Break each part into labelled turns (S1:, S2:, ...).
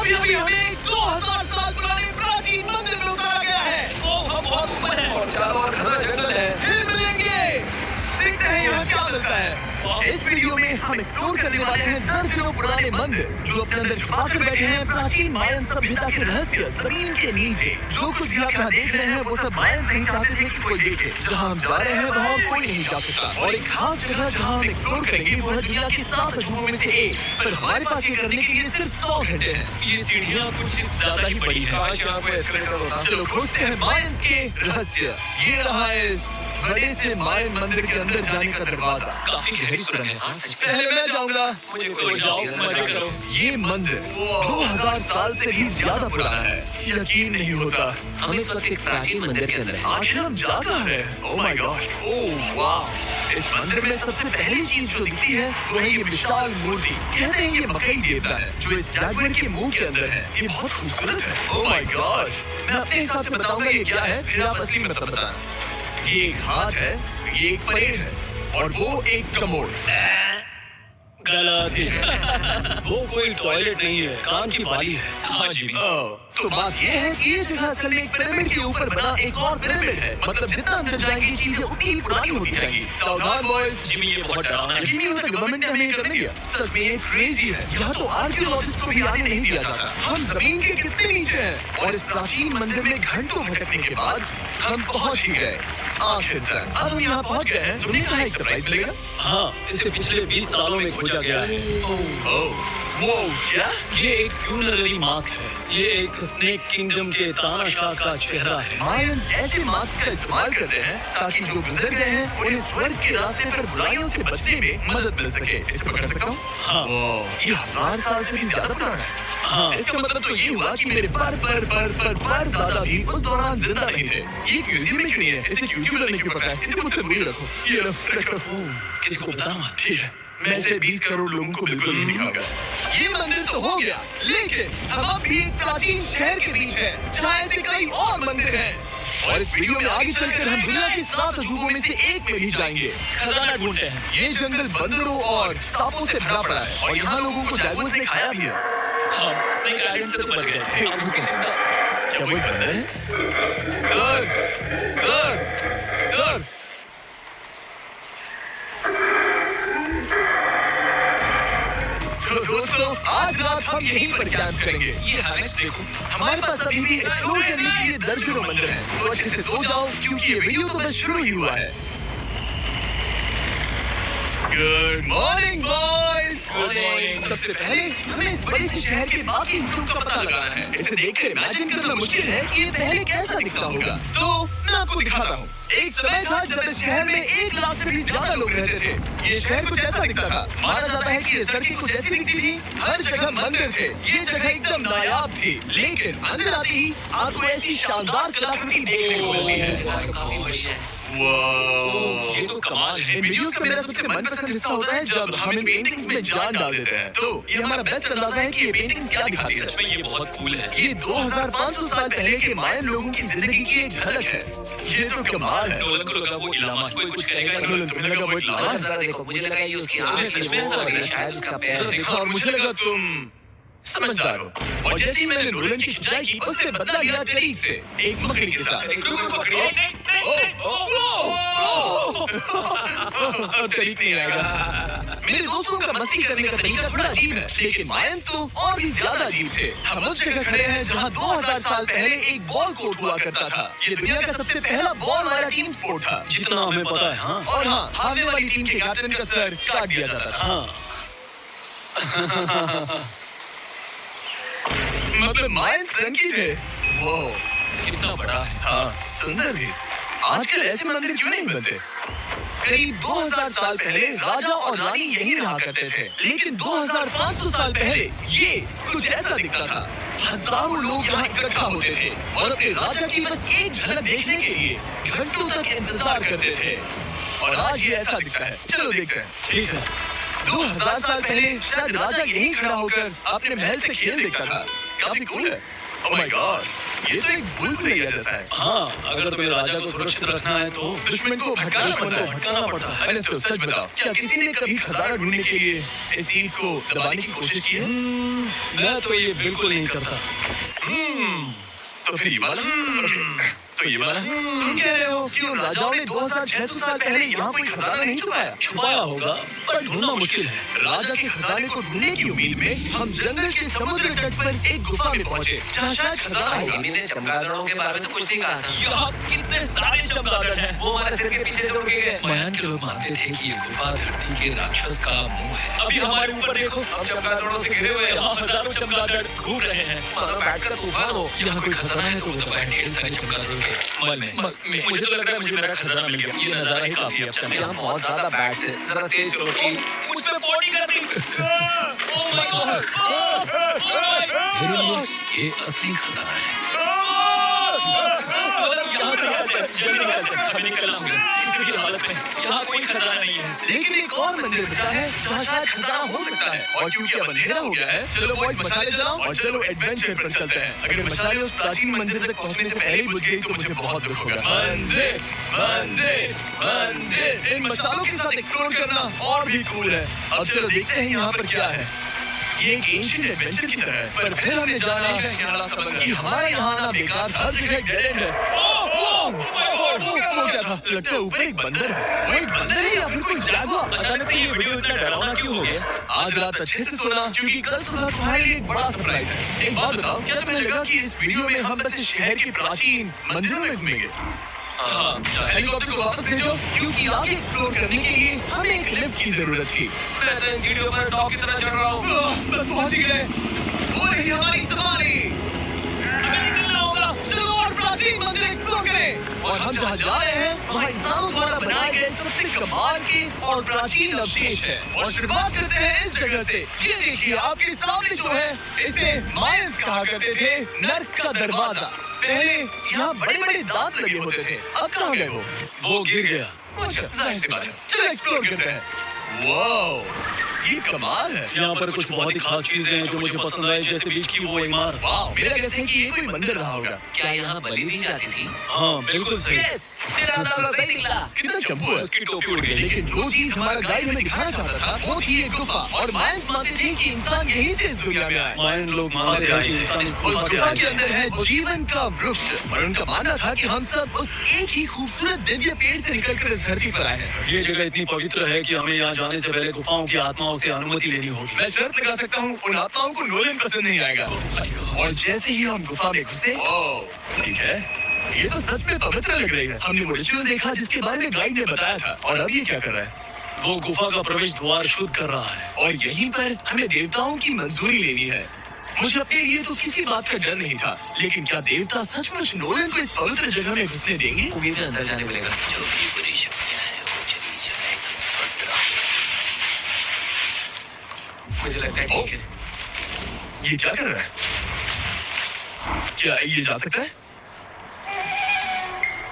S1: अभी अभी हमें 2000 साल पुराने प्राचीन मंदिर में उतारा गया है।
S2: हम बहुत ऊपर हैं और चारों ओर घना जंगल है।
S1: फिर मिलेंगे, देखते हैं यहाँ क्या मिलता है। इस वीडियो में हम एक्सप्लोर करने वाले हैं दर्जनों पुराने मंदिर जो अपने अंदर छुपा कर बैठे हैं प्राचीन मायन सभ्यता के रहस्य जमीन के नीचे। जो कुछ भी आप यहाँ देख रहे हैं वो सब मायन नहीं चाहते थे कि कोई देखे। जहाँ हम जा रहे हैं वहाँ और कोई नहीं जा सकता। और एक खास जगह जहाँ हम एक्सप्लोर करेंगे वो है दुनिया की 7 अजूबों में से एक। पर हमारे पास ये करने के लिए सिर्फ 100 घंटे हैं।
S2: ये सीढ़ियाँ कुछ ज्यादा ही बड़ी है। काश यहाँ कोई एस्केलेटर होता।
S1: चलो खोजते हैं मायन के रहस्य। ये रहा इस बड़े से मायन मंदिर के अंदर जाने का दरवाजा।
S2: काफी गहरी सुरंग है।
S1: पहले मैं जाऊंगा।
S2: मुझे कोई जाओ, मजे करो।
S1: ये मंदिर 2000 साल से भी ज्यादा पुराना है। यकीन नहीं होता
S3: हम इस वक्त एक प्राचीन मंदिर के अंदर हैं।
S1: आखिर हम जा कहाँ रहे हैं? ओह माय गॉड, ओह वाह। इस मंदिर में सबसे पहली चीज जो दिखती है वो है ये विशाल मूर्ति। कहते हैं ये मकई देवता है जो इस जैगुआर के मुंह के अंदर है। ये बहुत खूबसूरत है। ओह माय गॉड, मैं अपने हिसाब से बताऊंगा ये क्या है, फिर आप असली मतलब बताना। ये एक हाथ है, ये एक परेड है और वो एक कमोड।
S2: गलत है। वो कोई टॉयलेट नहीं है, कान की बाली है। हाँ जी।
S1: तो बात ये है कि ये जगह असल में एक पिरामिड के ऊपर बना एक और पिरामिड है। मतलब जितना अंदर जाएंगी चीजें उतनी ही पुरानी होती जाएंगी। सावधान बॉयज।
S2: जिमी ये बहुत डरावना है।
S1: यकीन नहीं होता गवर्नमेंट ने हमें ये करने दिया। सच में ये क्रेजी है। यहाँ तो आर्कियोलॉजिस्ट को भी आने नहीं दिया जाता। हम जमीन के कितने नीचे हैं और इस प्राचीन मंदिर में घंटों भटकने के बाद हम पहुँच ही गए आखिर तक। अब हम यहाँ पहुँच गए हैं। तुमने कहा एक सरप्राइज मिलेगा?
S2: हाँ, इसे पिछले 20 सालों में खोजा गया है।
S1: वो क्या?
S2: ये एक फ्यूनररी मास्क है। ये एक स्नेक किंगडम के तानाशाह का चेहरा है।
S1: मायंस ऐसे मास्क का इस्तेमाल करते हैं ताकि जो गुजर गए हैं उन्हें स्वर्ग के रास्ते पर बुराइयों से बचने में मदद मिल सके। इसे पकड़ सकता हूँ?
S2: हाँ।
S1: ये 1000 साल से भी ज्यादा पुराना है।
S2: हाँ।
S1: इसका मतलब तो ये हुआ कि मेरे पर दादा भी उस दौरान जिंदा नहीं थे। ये म्यूजियम में क्यों नहीं है? इसे क्यों नहीं क्यों पता है? इसे मुझसे दूर रखो। ये रखो।
S2: किसी को बताना मत।
S1: ठीक है, मैं इसे 20 करोड़ लोगों को बिल्कुल नहीं दिखाऊंगा। ये मंदिर तो हो गया, लेकिन हम अब भी एक प्राचीन शहर के बीच हैं, जहाँ ऐसे कई और मंदिर हैं। और इस वीडियो में आगे चलकर हम दुनिया के 7 अजूबों में से एक में भी जाएंगे।
S2: खजाना ढूंढते हैं।
S1: ये जंगल बंदरों और सांपों से भरा पड़ा है और यहाँ लोगों को जैगुआर्स ने खाया भी है।
S2: हम स्नेक आइलैंड से तो बच गए थे।
S1: क्या कोई बंदर है? Sir, sir, sir. तो दोस्तों आज रात हम यहीं पर कैंप करेंगे।
S2: ये हार्नेस देखो।
S1: हमारे पास अभी भी एक्सप्लोर करने के लिए दर्जनों मंदिर हैं। तो अच्छे से सो जाओ क्योंकि ये वीडियो तो बस शुरू ही हुआ है। Good morning boys.
S2: Good morning.
S1: सबसे पहले हमें इस बड़े से शहर के बाकी हिस्सों का पता लगाना है। इसे देखकर इमेजिन करना मुश्किल है कि ये पहले कैसा दिखता होगा। तो मैं आपको दिखाता हूँ। एक समय था जब इस शहर में 1 लाख से भी ज्यादा लोग रहते थे। ये शहर कुछ ऐसा दिखता था। माना जाता है कि ये सड़कें कुछ ऐसी दिखती थी। हर जगह मंदिर थे। ये जगह एकदम नायाब थी। लेकिन अंदर आते ही आपको ऐसी शानदार कलाकृति देखने को मिलती है।
S3: काफी बड़ी है।
S2: ये तो कमाल है।
S1: इन वीडियोस का मेरा सबसे मनपसंद हिस्सा होता है जब हम इन पेंटिंग्स में जान डाल देते हैं। तो ये हमारा बेस्ट अंदाजा है कि ये पेंटिंग्स क्या दिखाती है।
S2: सच में ये बहुत कूल है।
S1: ये 2500 साल पहले के मायन लोगों की जिंदगी की एक झलक है। ये तो कमाल है।
S2: नोलन को लगा वो इलामा कोई कुछ कहेगा।
S1: नोलन, तुम्हें लगा वो एक लामा है?
S3: जरा देखो, मुझे लगा ये उसकी आंख
S2: सच में ऐसा लग रहा है।
S3: शायद उसका पैर है।
S1: और मुझे लगा तुम समझदार हो। और जैसे ही मैंने नोलन की खिंचाई की उससे बदला लिया टरीक से एक मकड़ी के साथ। तरीक नहीं आएगा। मेरे दोस्तों का मस्ती करने का तरीका थोड़ा अजीब है, लेकिन मायंस तो और भी ज्यादा अजीब थे। हम उस जगह खड़े हैं जहाँ 2000 साल पहले एक बॉल कोर्ट हुआ करता था। ये दुनिया का सबसे पहला बॉल वाला टीम स्पोर्ट था।
S2: जितना हमें पता है। हाँ।
S1: और हाँ, हारने वाली टीम के कैप्टन का सर काट दिया जाता था।
S2: हाँ।
S1: मतलब मायंस रंगी थे। वो
S2: कितना बड़ा है।
S1: हाँ, सुंदर भी। आजकल ऐसे मंदिर क्यों नहीं बनते? करीब 2000 साल पहले राजा और रानी यहीं रहा करते थे, लेकिन 2500 साल पहले ये कुछ ऐसा दिखता था। हजारों लोग यहाँ इकट्ठा होते थे और अपने राजा की बस एक झलक देखने के लिए घंटों तक इंतजार करते थे। और आज ये ऐसा दिखता है। चलो देखते हैं।
S2: ठीक है।
S1: 2000 साल पहले शायद राजा यहीं खड़ा होकर अपने महल से खेल देखता था। काफी कूल है। ओह माय गॉड, ये तो एक भूल भुलैया जैसा है।
S2: हाँ, अगर तुम्हें राजा को सुरक्षित रखना है तो
S1: दुश्मन को
S2: भटकाना पड़ता है।
S1: एर्नेस्टो, सच बताओ, क्या किसी ने कभी खजाना ढूंढने के लिए इस ईंट को दबाने की कोशिश की है?
S2: मैं तो ये बिल्कुल नहीं करता।
S1: तो फिर ये वाला? तो ये वाला? तुम कह रहे हो कि उन राजाओं ने 2600 साल पहले यहाँ कोई खजाना नहीं छुपाया?
S2: छुपाया होगा पर ढूंढना मुश्किल है।
S1: राजा के खजाने को ढूंढने की उम्मीद में हम जंगल के समुद्र तट पर एक गुफा में पहुंचे, जहाँ शायद खजाना होगा।
S3: जिमी ने चमगादड़ों के बारे में तो कुछ नहीं कहा था।
S2: यहाँ कितने सारे चमगादड़ हैं।
S3: वो हमारे सिर के पीछे दौड़ के गए।
S2: मयान के लोग मानते थे कि ये गुफा धरती के राक्षस का मुंह है। अभी हमारे ऊपर देखो,
S3: हम चमगादड़ों से घिरे हुए हैं।
S2: यहाँ हजारों चमगादड़ घूम रहे हैं।
S3: मानो बैठकर तूफान हो।
S2: यहाँ कोई खजाना है तो वो दबाए ढेर सारे चमगादड़ों के मन में। मुझे तो लग रहा है मुझे मेरा खजाना मिल गया। ये नजारा ही काफी अच्छा है।
S3: यहाँ बहुत ज्यादा बैट्स है। जरा तेज चलो प्लीज।
S2: मुझ पे बॉडी कर दी। Oh my God. मेरे लिए ये असली खजाना है। यहाँ से निकलते हैं, जल्दी निकलते हैं। हमें निकलना होगा। किसी भी हालत में यहाँ कोई खजाना नहीं है।
S1: लेकिन एक और मंदिर बचा है जहाँ शायद खजाना हो सकता है। और क्योंकि अब अंधेरा हो गया है, चलो बॉयज मशाले जलाओ और चलो एडवेंचर पर चलते हैं। अगर मशाले उस प्राचीन मंदिर तक पहुँचने से पहले ही बुझ गई तो मुझे बहुत दुख होगा। मंदिर, मंदिर, मंदिर। इन मशालों के साथ एक्सप्लोर करना और भी कूल है। अब चलो देखते हैं यहाँ पर क्या है। ये एक एंशिएंट एडवेंचर की तरह है, पर फिर हमने जाना है कि हमारा यहाँ आना बेकार, हर जगह डेड एंड है। वो क्या था? लगता है ऊपर एक बंदर है। वो एक बंदर है या फिर कोई जागुआर?
S2: अचानक से ये वीडियो इतना डरावना क्यों हो गया?
S1: आज रात अच्छे से सोना, क्योंकि कल सुबह तुम्हारे लिए एक बड़ा सरप्राइज है। एक बात बताओ, क्या तुम्हें लगा कि इस वीडियो में हम बस इस शहर के प्राचीन मंदिरों में घूमेंगे? हेलीकॉप्टर को वापस भेजो, क्योंकि आगे एक्सप्लोर करने के लिए हमें एक लिफ्ट की जरूरत थी।
S3: मैं तो इन सीढ़ियों पर डॉग की तरह चढ़ रहा हूँ।
S1: बस पहुंच ही गए। हो रही हमारी सवारी। हमें निकलना होगा। चलो और प्राचीन मंदिर एक्सप्लोर करें। और हम जहाँ जा रहे हैं वहाँ इंसानों द्वारा बनाए गए सबसे कमाल के और प्राचीन अवशेष है। और शुरुआत करते हैं इस जगह से। ये देखिए आपके सामने जो है, इसे मायंस कहा करते थे नर्क का दरवाजा। पहले यहाँ बड़े बड़े दांत लगे होते थे, अब कहाँ गए वो?
S2: गिर गया।
S1: अच्छा, जाहिर सी बात है। चलो एक्सप्लोर करते हैं। वाओ, ये कमाल है।
S2: यहाँ पर कुछ बहुत ही खास चीजें हैं जो मुझे पसंद आई, जैसे बीच की वो इमारत।
S1: वाओ, मेरा गैस है कि ये कोई मंदिर रहा होगा।
S3: क्या यहाँ बलि दी जाती थी?
S2: हाँ बिल्कुल सही।
S3: यस, मेरा अंदाजा सही निकला।
S1: कितना चंपू है।
S2: उसकी टोपी उड़ गई।
S1: लेकिन जो चीज हमारा गाइड हमें दिखाना चाहता था वो थी एक गुफा। और मायंस मानते थे कि इंसान यहीं से इस दुनिया में आए।
S2: मायन लोग मानते हैं कि इंसान इस
S1: उस
S2: गुफा से
S1: गुफा
S2: आए
S1: के
S2: हैं।
S1: अंदर है जीवन का वृक्ष। और उनका मानना था कि हम सब उस एक ही खूबसूरत दिव्य पेड़ से निकलकर इस धरती पर आए हैं।
S2: ये जगह इतनी पवित्र है कि हमें यहाँ जाने से पहले गुफाओं की आत्माओं से अनुमति लेनी होगी।
S1: मैं शर्त लगा सकता हूँ उन आत्माओं को नोलन पसंद नहीं आएगा। और जैसे ही हम गुफा में घुसे, ठीक है, ये तो सच में पवित्र लग रही है। हमने वो रिचुअल देखा जिसके बारे में गाइड ने बताया था। और अब ये क्या कर रहा है?
S2: वो गुफा का प्रवेश द्वार शुद्ध कर रहा है।
S1: और यहीं पर हमें देवताओं की मंजूरी लेनी है। मुझे अपने लिए तो किसी बात का डर नहीं था, लेकिन क्या देवता सचमुच नोलन को इस पवित्र जगह में घुसने देंगे?
S3: उम्मीद है अंदर जाने मिलेगा। जो भी बुरी शक्तियाँ हैं वो चली जाए, एकदम स्वस्थ रहो। मुझे लगता है ठीक है।
S1: ये क्या कर रहा है? क्या ये जा सकता है?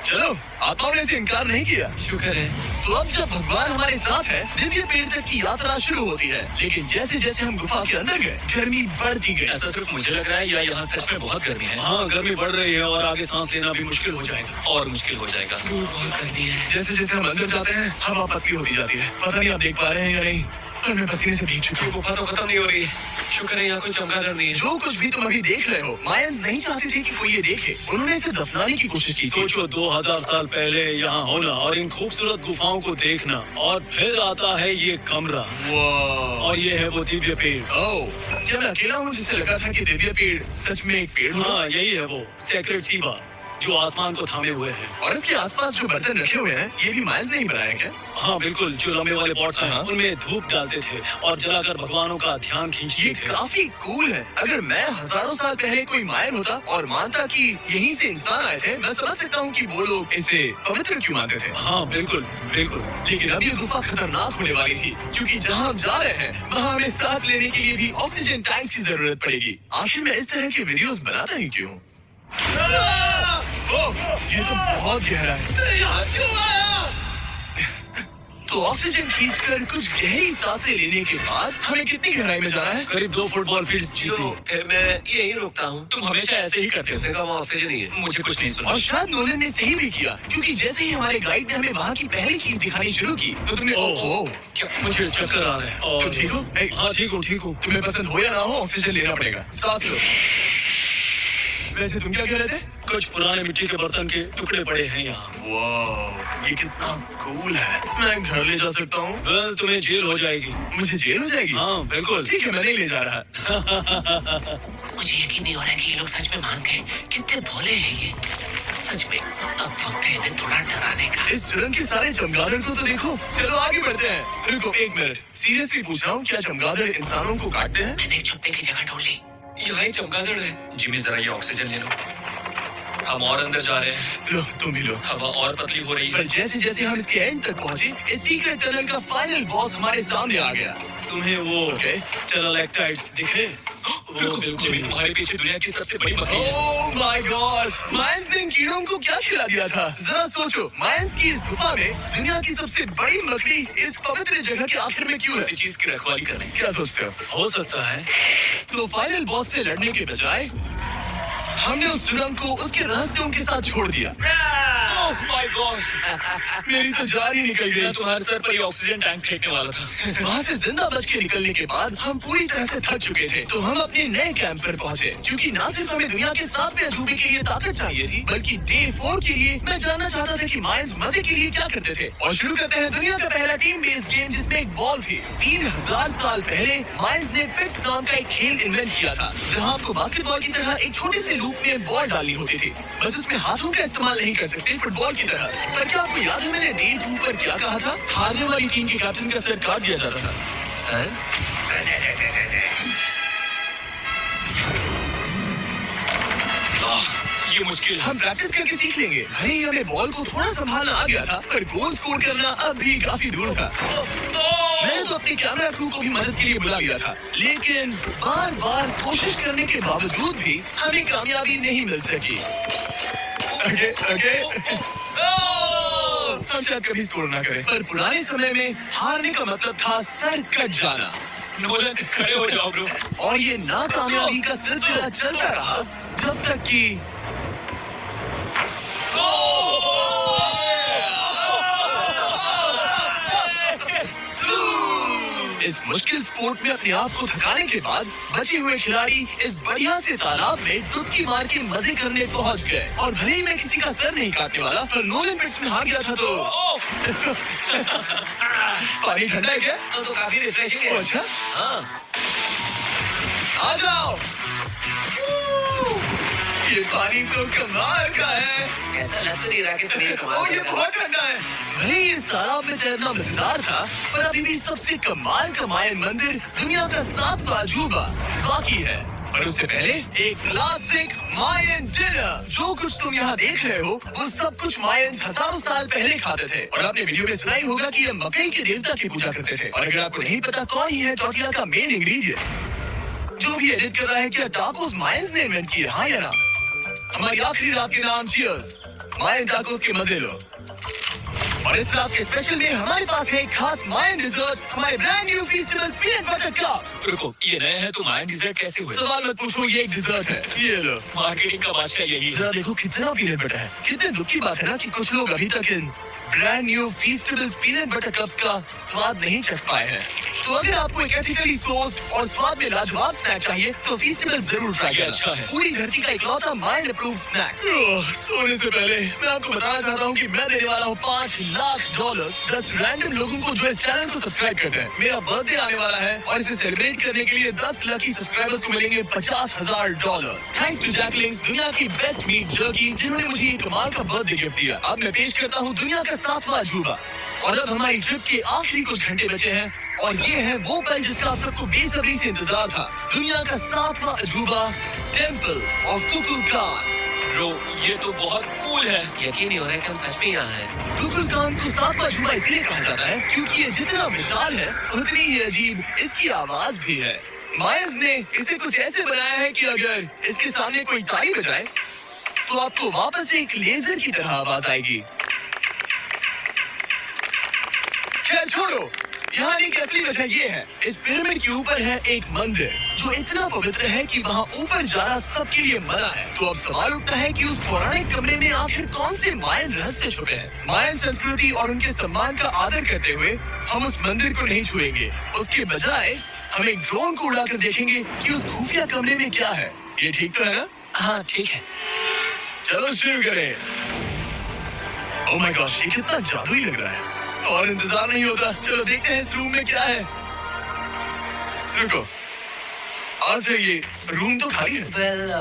S1: चलो, आत्माओं ने इसे इनकार नहीं किया।
S3: शुक्र है।
S1: तो अब जब भगवान हमारे साथ है, दिव्य पेड़ तक की यात्रा शुरू होती है। लेकिन जैसे जैसे हम गुफा के अंदर गए, गर्मी बढ़ती गई।
S2: ऐसा सिर्फ मुझे लग रहा है या यहाँ सच में बहुत गर्मी है? हाँ, गर्मी बढ़ रही है और आगे सांस लेना भी मुश्किल हो जाएगा। और मुश्किल हो जाएगा।
S3: बहुत गर्मी है।
S1: जैसे जैसे हम अंदर जाते हैं, हवा पतली होती जाती है। पता नहीं आप देख पा रहे हैं या नहीं, पर मैं पसीने से भीग चुका हूँ।
S3: गुफा तो खत्म नहीं हो रही। शुक्र है यहाँ कोई चमगादड़ नहीं है।
S1: जो कुछ भी तुम अभी देख रहे हो, मायंस नहीं चाहते थे कि कोई ये देखे। उन्होंने इसे दफनाने की कोशिश की थी।
S2: सोचो 2000 साल पहले यहाँ होना और इन खूबसूरत गुफाओं को देखना, और फिर आता है ये कमरा,
S1: वाह।
S2: और ये है वो दिव्य पेड़।
S1: ओह, क्या मैं अकेला हूँ जिसे लगा था कि दिव्य पेड़ सच में एक पेड़ होगा?
S2: हाँ, यही है वो सेक्रेड सीबा जो आसमान को थामे हुए है।
S1: और इसके आसपास जो बर्तन रखे हुए हैं, ये भी मायंस ने ही बनाए क्या?
S2: हाँ बिल्कुल, जो लंबे वाले पॉट्स हैं,
S1: हाँ।
S2: उनमें धूप डालते थे और जलाकर भगवानों का ध्यान खींचते
S1: ये
S2: थे।
S1: काफी कूल है। अगर मैं हजारों साल पहले कोई मायन होता और मानता कि यहीं से इंसान आए थे, मैं समझ सकता हूँ कि वो लोग इसे पवित्र क्यों मानते थे।
S2: हाँ बिल्कुल बिल्कुल।
S1: लेकिन अब ये गुफा खतरनाक होने वाली थी, क्योंकि जहाँ हम जा रहे हैं वहाँ हमें सांस लेने के लिए भी ऑक्सीजन टैंक की जरूरत पड़ेगी। आखिर मैं इस तरह के वीडियोस बनाता ही क्यों? ओह, ये तो बहुत गहरा है। यहाँ क्यों आया? तो ऑक्सीजन खींचकर कुछ गहरी सांसें लेने के बाद हमें कितनी गहराई में जाना है?
S2: करीब 2 फुटबॉल फील्ड
S3: जियो, फिर मैं यहीं रुकता हूँ।
S2: तुम हमेशा ऐसे ही करते
S3: उसने
S2: हो।
S3: कहा वहाँ ऑक्सीजन ही है।
S2: मुझे कुछ नहीं सुना।
S1: और शायद नोलन ने सही भी किया, क्योंकि जैसे ही हमारे गाइड ने हमें वहाँ की पहली चीज दिखानी शुरू की तो तुमने ओह
S2: क्या मुझे चक्कर आ रहा है और
S1: तुम ठीक हो? ए,
S2: हाँ ठीक हूँ।
S1: तुम्हें पसंद हो या ना हो, ऑक्सीजन लेना पड़ेगा। सांस लो। वैसे तुम क्या कह रहे थे?
S2: कुछ पुराने मिट्टी के बर्तन के टुकड़े पड़े हैं यहाँ।
S1: वाह, ये कितना कूल है। मैं घर ले जा सकता हूँ?
S2: वेल तुम्हें जेल हो जाएगी।
S1: मुझे जेल हो जाएगी?
S2: हाँ बिल्कुल।
S1: ठीक है, मैं नहीं ले जा रहा।
S3: मुझे यकीन नहीं हो रहा है कि ये लोग सच में मान गए। कितने भोले हैं ये। सच में अब वक्त है इन्हें थोड़ा डराने का।
S1: इस सुरंग के सारे चमगादड़ को तो देखो। चलो आगे बढ़ते हैं। रुको एक मिनट, सीरियसली पूछ रहा हूँ, क्या चमगादड़ इंसानों को काटते हैं?
S3: मैंने एक छुपने की जगह ढूंढ ली।
S2: यहाँ एक चमगादड़ है। जिमी जरा ये ऑक्सीजन ले लो। हम और अंदर जा रहे हैं।
S1: लो तुम भी लो।
S2: हवा और पतली हो रही
S1: पर
S2: है।
S1: जैसे जैसे हम इसके एंड तक पहुँचे, इस सीक्रेट टनल का फाइनल बॉस हमारे सामने आ गया।
S2: तुम्हें वो
S1: Okay.
S2: स्टेलाक्टाइट्स दिखे? वो बिल्कुल जिमी, तुम्हारे पीछे दुनिया की सबसे बड़ी मकड़ी है।
S1: ओह माय गॉड, मायंस ने इन कीड़ों को क्या खिला दिया था? जरा सोचो, मायंस की इस गुफा में दुनिया की सबसे बड़ी मकड़ी इस पवित्र जगह के आखिर में क्यों है?
S2: किसी चीज की रखवाली करने।
S1: क्या सोचते
S2: हो सकता है।
S1: तो फाइनल बॉस से लड़ने के बजाय हमने उस सुरंग को उसके रहस्यों के साथ छोड़ दिया।
S2: ओह माय गॉड,
S1: मेरी तो जान ही निकल
S2: मैं
S1: गई।
S2: तुम्हारे सर पर ये ऑक्सीजन टैंक फेंकने वाला था।
S1: वहाँ से जिंदा बच के निकलने के बाद हम पूरी तरह से थक चुके थे, तो हम अपने नए कैंप पर पहुँचे, क्योंकि ना सिर्फ हमें दुनिया के 7वें अजूबे के लिए ताकत चाहिए थी, बल्कि डे 4 के लिए मैं जानना चाहता था कि मायंस मजे के लिए क्या करते थे। और शुरू करते हैं दुनिया का पहला टीम बेस्ड गेम, जिसमें एक बॉल थी। 3000 साल पहले मायंस ने पिट्स नाम का एक खेल इन्वेंट किया था, जहाँ आपको बास्केटबॉल की तरह एक छोटे से लूप में बॉल डालनी होती थी। बस उसमें हाथों का इस्तेमाल नहीं कर सकते, फुटबॉल की तरह। पर क्या आपको याद है मैंने डे 2 पर क्या कहा था? हारने वाली टीम के कैप्टन का सर काट दिया जाता था।
S3: सर
S2: ये मुश्किल है।
S1: हम प्रैक्टिस करके सीख लेंगे। भले ही हमें बॉल को थोड़ा संभालना आ गया था, पर गोल स्कोर करना अब भी काफी दूर था। मैंने तो अपने कैमरा क्रू को भी मदद के लिए बुला लिया था, लेकिन बार बार कोशिश करने के बावजूद भी हमें कामयाबी नहीं मिल सकी। हम शायद कभी स्कोर ना करें, पर पुराने समय में हारने का मतलब था सर कट जाना।
S2: नोलन खड़े हो जाओ ब्रो।
S1: और ये नाकामयाबी का सिलसिला चलता रहा जब तक कि इस मुश्किल स्पोर्ट में अपने आप को थकाने के बाद बचे हुए खिलाड़ी इस बढ़िया से तालाब में डुबकी मार के मजे करने पहुंच गए। और भले ही मैं किसी का सर नहीं काटने वाला, पर नोलन पिट्स में हार गया था तो पानी ठंडा है क्या?
S3: तो काफी रिफ्रेशिंग है।
S1: अच्छा,
S3: हाँ,
S1: आ जाओ। ये पानी तो कमाल का है।
S3: ऐसा लग नहीं रहा कि तुम ये कमाल
S1: ओ, ये
S3: कर रहे हो।
S1: बहुत ठंडा है। भले ही इस तालाब में तैरना मजेदार था, पर अभी भी सबसे कमाल का मायन मंदिर, दुनिया का 7वां अजूबा बाकी है। पर उससे पहले एक क्लासिक मायन डिनर। जो कुछ तुम यहाँ देख रहे हो, वो सब कुछ मायंस हजारों साल पहले खाते थे। और आपने वीडियो में सुना ही होगा कि ये मकई के देवता की पूजा करते थे। और अगर आपको नहीं पता कौन ही है टॉर्टिला का मेन इंग्रेडिएंट, जो भी एडिट कर रहा है, क्या टाकोस मायंस ने इन्वेंट किए? हाँ या ना? हमारी आखिरी रात के नाम चीयर्स, मायन टाकोस के मजे लो। और इस रात के स्पेशल में हमारे पास है एक खास मायन डिजर्ट, हमारे brand new Feastables peanut butter cups.
S2: रुको, ये नए हैं तो मायन डिजर्ट कैसे हुए?
S1: सवाल मत पूछो, ये एक डिजर्ट है। ये लो।
S2: मार्केटिंग का बादशाह यही है।
S1: जरा देखो कितना पीनट बटर है। कितने दुख की बात है ना कि कुछ लोग अभी तक इन brand new Feastables peanut butter cups का स्वाद नहीं चख पाए हैं। तो अगर आपको एक एथिकली सोर्स और स्वाद में लाजवाब स्नैक चाहिए, तो फीस्टेबल जरूर ट्राई
S2: ये
S1: करना।
S2: अच्छा है।
S1: पूरी धरती का इकलौता माइंड अप्रूव्ड स्नैक। सोने से पहले मैं आपको बताना चाहता हूँ कि मैं देने वाला हूँ $5 लाख 10 रैंडम लोगों को जो इस चैनल को सब्सक्राइब करते हैं। मेरा बर्थडे आने वाला है और इसे सेलिब्रेट करने के लिए 10 लकी सब्सक्राइबर्स को मिलेंगे $50,000। थैंक्स टू जैकलिंग्स, दुनिया की बेस्ट मीट जर्की, जिन्होंने मुझे ये कमाल का बर्थडे गिफ्ट दिया। अब मैं पेश करता हूँ दुनिया का 7वां अजूबा। और अब हमारी ट्रिप के आखिरी कुछ घंटे बचे हैं, और ये है वो पल जिसका आप सबको बेसब्री से इंतजार था। दुनिया का 7वां अजूबा, टेम्पल ऑफ कुकुलकान।
S2: ब्रो, ये तो बहुत कूल है।
S3: यकीन नहीं हो रहा है कि हम सच में यहाँ हैं।
S1: कुकुलकान को 7वां अजूबा इसलिए कहा जाता है क्योंकि ये जितना विशाल है, उतनी ही अजीब इसकी आवाज भी है। मायंस ने इसे कुछ ऐसे बनाया है कि अगर इसके सामने कोई ताली बजाए, तो आपको वापस एक लेजर की तरह आवाज आएगी। यार छोड़ो, यहाँ की असली वजह ये है, इस पिरामिड के ऊपर है एक मंदिर जो इतना पवित्र है कि वहाँ ऊपर जाना सबके लिए मना है। तो अब सवाल उठता है कि उस पौराणिक कमरे में आखिर कौन से मायन रहस्य छुपे हैं। मायन संस्कृति और उनके सम्मान का आदर करते हुए हम उस मंदिर को नहीं छुएंगे, उसके बजाय हम एक ड्रोन को उड़ाकर देखेंगे कि उस खुफिया कमरे में क्या है। ये ठीक तो है ना?
S3: हाँ ठीक है।
S1: चलो शुरू करें। ओह माय गॉश, ये कितना जादुई लग रहा है और इंतजार नहीं होता। चलो देखते हैं इस रूम में क्या है। रुको, आज ये रूम तो खाली है।
S3: वेल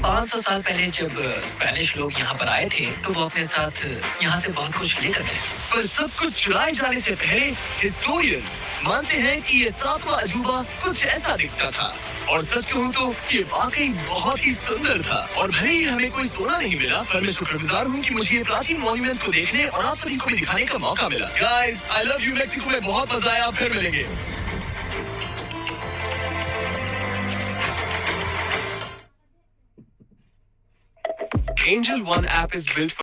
S3: 500 साल पहले जब स्पेनिश लोग यहाँ पर आए थे तो वो अपने साथ यहाँ से बहुत कुछ लेकर गए।
S1: पर सब कुछ चुराए जाने से पहले हिस्टोरियंस मानते हैं कि ये 7वां अजूबा कुछ ऐसा दिखता था। और सच कहूँ तो ये वाकई बहुत ही सुंदर था। और भले ही हमें कोई सोना नहीं मिला, पर मैं शुक्रगुजार हूँ कि मुझे ये प्राचीन मॉन्यूमेंट्स को देखने और आप सभी को भी दिखाने का मौका मिला। Guys, I love you Mexico में बहुत मजा आया। फिर मिलेंगे।
S4: Angel One app is built for